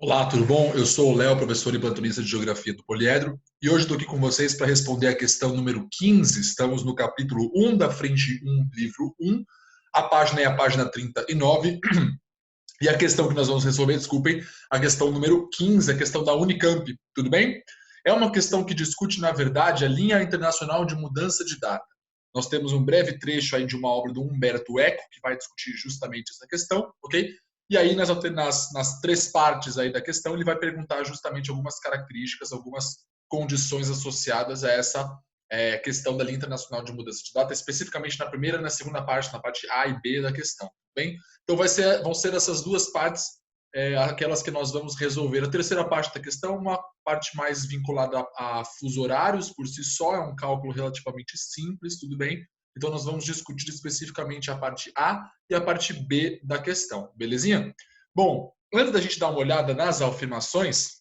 Olá, tudo bom? Eu sou o Léo, professor e plantonista de Geografia do Poliedro, e hoje estou aqui com vocês para responder a questão número 15. Estamos no capítulo 1 da frente 1, livro 1. A página é a página 39. E a questão que nós vamos resolver, desculpem, a questão número 15, a questão da Unicamp, tudo bem? É uma questão que discute, na verdade, a linha internacional de mudança de data. Nós temos um breve trecho aí de uma obra do Humberto Eco, que vai discutir justamente essa questão, ok? E aí, nas três partes aí da questão, ele vai perguntar justamente algumas características, algumas condições associadas a essa questão da linha internacional de mudança de data, especificamente na primeira e na segunda parte, na parte A e B da questão, bem? Então vão ser essas duas partes, aquelas que nós vamos resolver. A terceira parte da questão é uma parte mais vinculada a fuso horários por si só, é um cálculo relativamente simples, tudo bem? Então nós vamos discutir especificamente a parte A e a parte B da questão, belezinha? Bom, antes da gente dar uma olhada nas afirmações,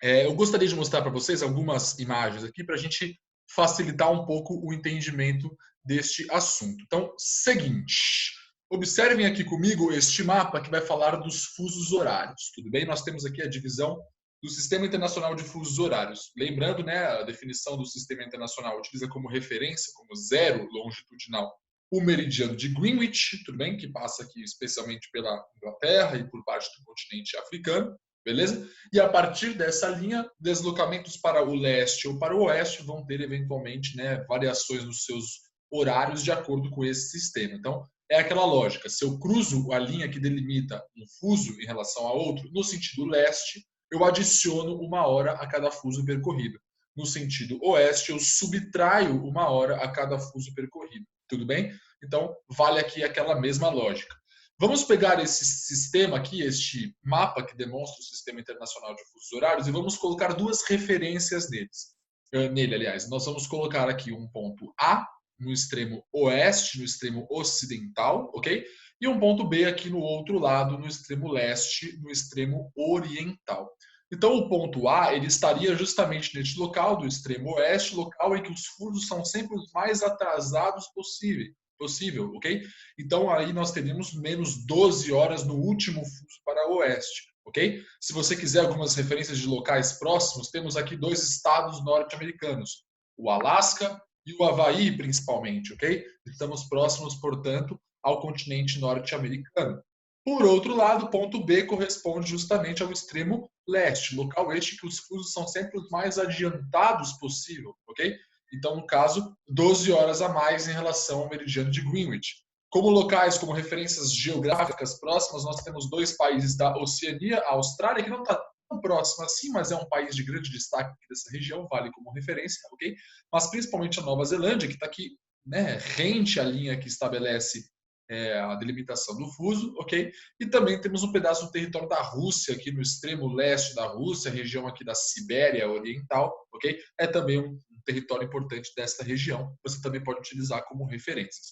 eu gostaria de mostrar para vocês algumas imagens aqui para a gente facilitar um pouco o entendimento deste assunto. Então, seguinte, observem aqui comigo este mapa que vai falar dos fusos horários, tudo bem? Nós temos aqui a divisão do Sistema Internacional de Fusos Horários. Lembrando, né, a definição do Sistema Internacional utiliza como referência, como zero longitudinal, o meridiano de Greenwich, tudo bem? Que passa aqui especialmente pela Inglaterra e por parte do continente africano. Beleza? E a partir dessa linha, deslocamentos para o leste ou para o oeste vão ter eventualmente, né, variações nos seus horários de acordo com esse sistema. Então, é aquela lógica. Se eu cruzo a linha que delimita um fuso em relação a outro, no sentido leste, eu adiciono uma hora a cada fuso percorrido. No sentido oeste, eu subtraio uma hora a cada fuso percorrido. Tudo bem? Então, vale aqui aquela mesma lógica. Vamos pegar esse sistema aqui, este mapa que demonstra o Sistema Internacional de Fusos Horários, e vamos colocar duas referências nele, aliás. Nós vamos colocar aqui um ponto A no extremo oeste, no extremo ocidental, ok? E um ponto B aqui no outro lado, no extremo leste, no extremo oriental. Então, o ponto A ele estaria justamente neste local, do extremo oeste, local em que os fusos são sempre os mais atrasados possível, ok? Então aí nós teríamos menos 12 horas no último fuso para o oeste, ok? Se você quiser algumas referências de locais próximos, temos aqui dois estados norte-americanos, o Alasca e o Havaí, principalmente, ok? Estamos próximos, portanto, ao continente norte-americano. Por outro lado, o ponto B corresponde justamente ao extremo leste, local este que os fusos são sempre os mais adiantados possível, ok? Então, no caso, 12 horas a mais em relação ao meridiano de Greenwich. Como locais, como referências geográficas próximas, nós temos dois países da Oceania, a Austrália, que não está tão próximo assim, mas é um país de grande destaque dessa região, vale como referência, ok? Mas principalmente a Nova Zelândia, que está aqui, né, rente à linha que estabelece a delimitação do fuso, ok? E também temos um pedaço do território da Rússia, aqui no extremo leste da Rússia, região aqui da Sibéria Oriental, ok? É também um território importante desta região, você também pode utilizar como referências.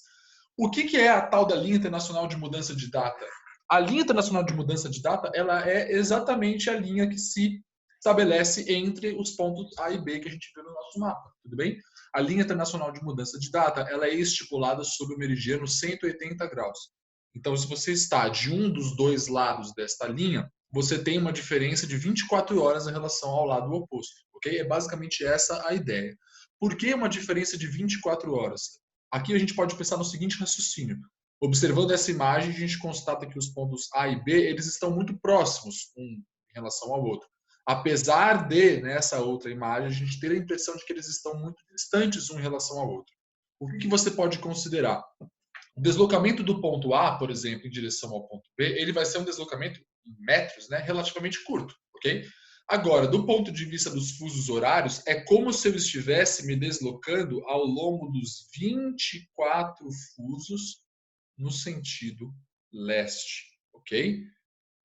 O que é a tal da linha internacional de mudança de data? A linha internacional de mudança de data, ela é exatamente a linha que se estabelece entre os pontos A e B que a gente vê no nosso mapa, tudo bem? A linha internacional de mudança de data, ela é estipulada sobre o meridiano 180 graus. Então, se você está de um dos dois lados desta linha, você tem uma diferença de 24 horas em relação ao lado oposto, ok? É basicamente essa a ideia. Por que uma diferença de 24 horas? Aqui a gente pode pensar no seguinte raciocínio. Observando essa imagem, a gente constata que os pontos A e B eles estão muito próximos um em relação ao outro. Apesar de, nessa outra imagem, a gente ter a impressão de que eles estão muito distantes um em relação ao outro. O que você pode considerar? O deslocamento do ponto A, por exemplo, em direção ao ponto B, ele vai ser um deslocamento em metros, né, relativamente curto, ok? Agora, do ponto de vista dos fusos horários, é como se eu estivesse me deslocando ao longo dos 24 fusos no sentido leste, ok?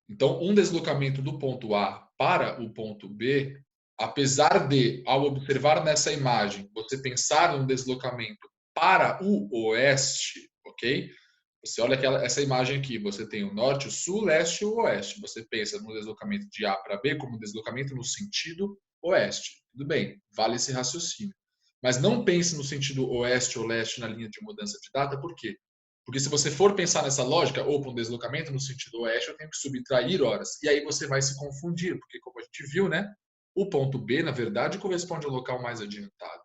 Então, um deslocamento do ponto A para o ponto B, apesar de, ao observar nessa imagem, você pensar num deslocamento para o oeste, ok? Você olha essa imagem aqui, você tem o norte, o sul, o leste e o oeste. Você pensa no deslocamento de A para B como deslocamento no sentido oeste. Tudo bem, vale esse raciocínio. Mas não pense no sentido oeste ou leste na linha de mudança de data, por quê? Porque se você for pensar nessa lógica, ou para um deslocamento no sentido oeste, eu tenho que subtrair horas. E aí você vai se confundir, porque como a gente viu, né, o ponto B, na verdade, corresponde ao local mais adiantado.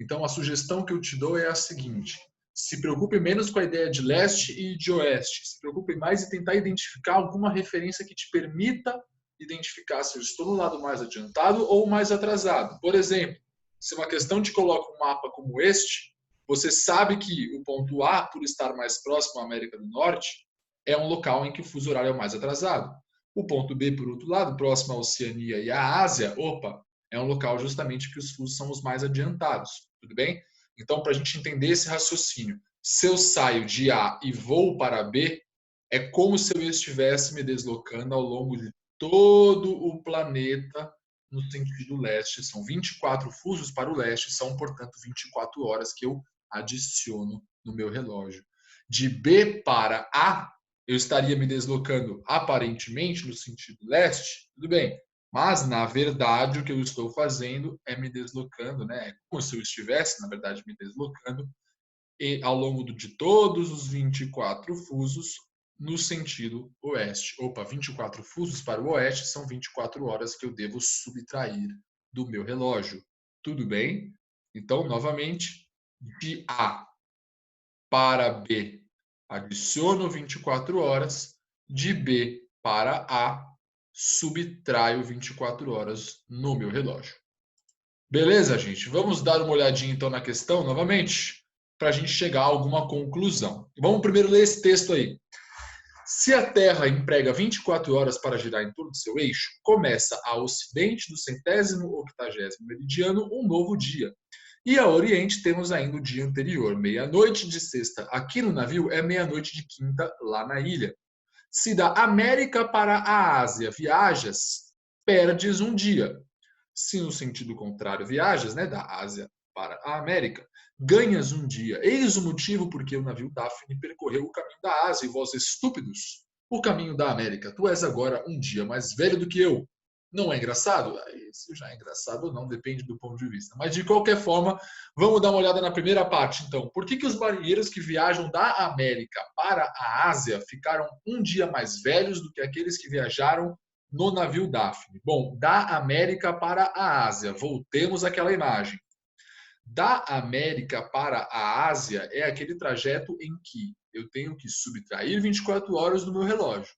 Então, a sugestão que eu te dou é a seguinte: se preocupe menos com a ideia de leste e de oeste. Se preocupe mais em tentar identificar alguma referência que te permita identificar se eu estou no lado mais adiantado ou mais atrasado. Por exemplo, se uma questão te coloca um mapa como este, você sabe que o ponto A, por estar mais próximo à América do Norte, é um local em que o fuso horário é o mais atrasado. O ponto B, por outro lado, próximo à Oceania e à Ásia, opa, é um local justamente que os fusos são os mais adiantados, tudo bem? Então, para a gente entender esse raciocínio, se eu saio de A e vou para B, é como se eu estivesse me deslocando ao longo de todo o planeta no sentido leste. São 24 fusos para o leste, são, portanto, 24 horas que eu adiciono no meu relógio. De B para A, eu estaria me deslocando aparentemente no sentido leste, tudo bem. Mas, na verdade, o que eu estou fazendo é me deslocando, né? É como se eu estivesse, na verdade, me deslocando e, ao longo de todos os 24 fusos no sentido oeste. Opa, 24 fusos para o oeste são 24 horas que eu devo subtrair do meu relógio. Tudo bem? Então, novamente, de A para B, adiciono 24 horas. De B para A, subtraio 24 horas no meu relógio. Beleza, gente? Vamos dar uma olhadinha então na questão novamente, para a gente chegar a alguma conclusão. Vamos primeiro ler esse texto aí. Se a Terra emprega 24 horas para girar em torno do seu eixo, começa a ocidente do 180º meridiano um novo dia. E a oriente temos ainda o dia anterior, meia-noite de sexta aqui no navio é meia-noite de quinta lá na ilha. Se da América para a Ásia viajas, perdes um dia. Se no sentido contrário viajas, né, da Ásia para a América, ganhas um dia. Eis o motivo porque o navio Daphne percorreu o caminho da Ásia e vós estúpidos, o caminho da América. Tu és agora um dia mais velho do que eu. Não é engraçado? Se já é engraçado ou não, depende do ponto de vista. Mas, de qualquer forma, vamos dar uma olhada na primeira parte, então. Por que os marinheiros que viajam da América para a Ásia ficaram um dia mais velhos do que aqueles que viajaram no navio Daphne? Bom, da América para a Ásia. Voltemos àquela imagem. Da América para a Ásia é aquele trajeto em que eu tenho que subtrair 24 horas do meu relógio.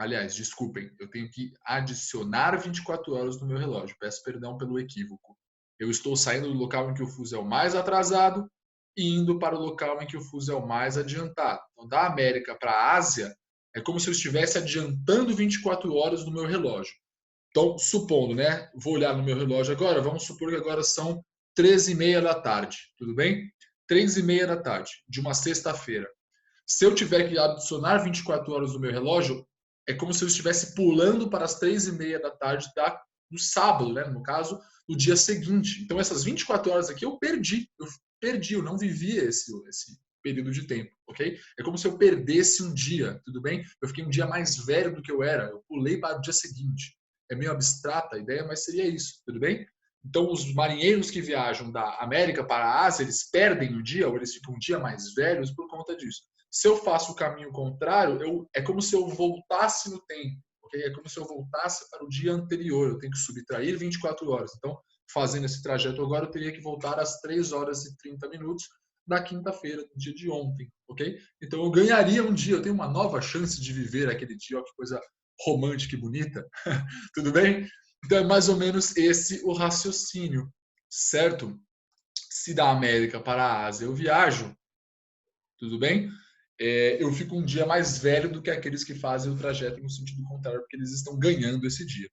Aliás, desculpem, eu tenho que adicionar 24 horas no meu relógio. Peço perdão pelo equívoco. Eu estou saindo do local em que o fuso é o mais atrasado e indo para o local em que o fuso é o mais adiantado. Então, da América para a Ásia, é como se eu estivesse adiantando 24 horas no meu relógio. Então, supondo, né? Vou olhar no meu relógio agora, vamos supor que agora são 13h30 da tarde, tudo bem? 13h30 da tarde, de uma sexta-feira. Se eu tiver que adicionar 24 horas no meu relógio, é como se eu estivesse pulando para as 3h30 da tarde do sábado, né? No caso, do dia seguinte. Então, essas 24 horas aqui eu perdi. Eu não vivi esse período de tempo, ok? É como se eu perdesse um dia, tudo bem? Eu fiquei um dia mais velho do que eu era. Eu pulei para o dia seguinte. É meio abstrata a ideia, mas seria isso, tudo bem? Então, os marinheiros que viajam da América para a Ásia, eles perdem o dia, ou eles ficam um dia mais velhos por conta disso. Se eu faço o caminho contrário, é como se eu voltasse no tempo, okay? É como se eu voltasse para o dia anterior. Eu tenho que subtrair 24 horas. Então, fazendo esse trajeto agora, eu teria que voltar às 3 horas e 30 minutos da quinta-feira, do dia de ontem, ok? Então, eu ganharia um dia, eu tenho uma nova chance de viver aquele dia, ó, que coisa romântica e bonita. Tudo bem? Então, é mais ou menos esse o raciocínio, certo? Se da América para a Ásia eu viajo, tudo bem? Eu fico um dia mais velho do que aqueles que fazem o trajeto no sentido contrário, porque eles estão ganhando esse dia.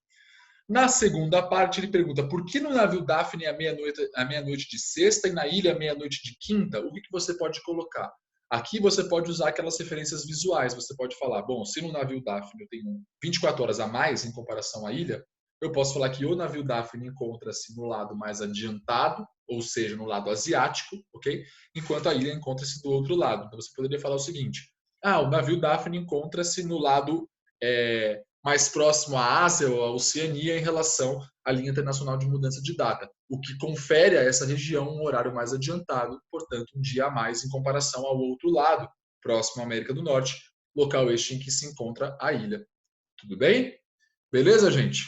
Na segunda parte, ele pergunta por que no navio Daphne é meia-noite de sexta e na ilha é meia-noite de quinta? O que você pode colocar? Aqui você pode usar aquelas referências visuais. Você pode falar, bom, se no navio Daphne eu tenho 24 horas a mais em comparação à ilha, eu posso falar que o navio Daphne encontra-se no lado mais adiantado, ou seja, no lado asiático, ok? Enquanto a ilha encontra-se do outro lado. Então você poderia falar o seguinte: o navio Daphne encontra-se no lado mais próximo à Ásia ou à Oceania em relação à linha internacional de mudança de data, o que confere a essa região um horário mais adiantado, portanto, um dia a mais em comparação ao outro lado, próximo à América do Norte, local este em que se encontra a ilha. Tudo bem? Beleza, gente?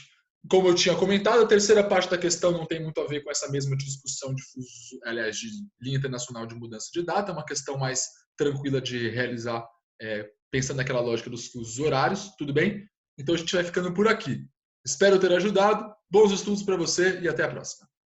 Como eu tinha comentado, a terceira parte da questão não tem muito a ver com essa mesma discussão de de linha internacional de mudança de data, é uma questão mais tranquila de realizar, pensando naquela lógica dos fusos horários, tudo bem? Então a gente vai ficando por aqui. Espero ter ajudado, bons estudos para você e até a próxima.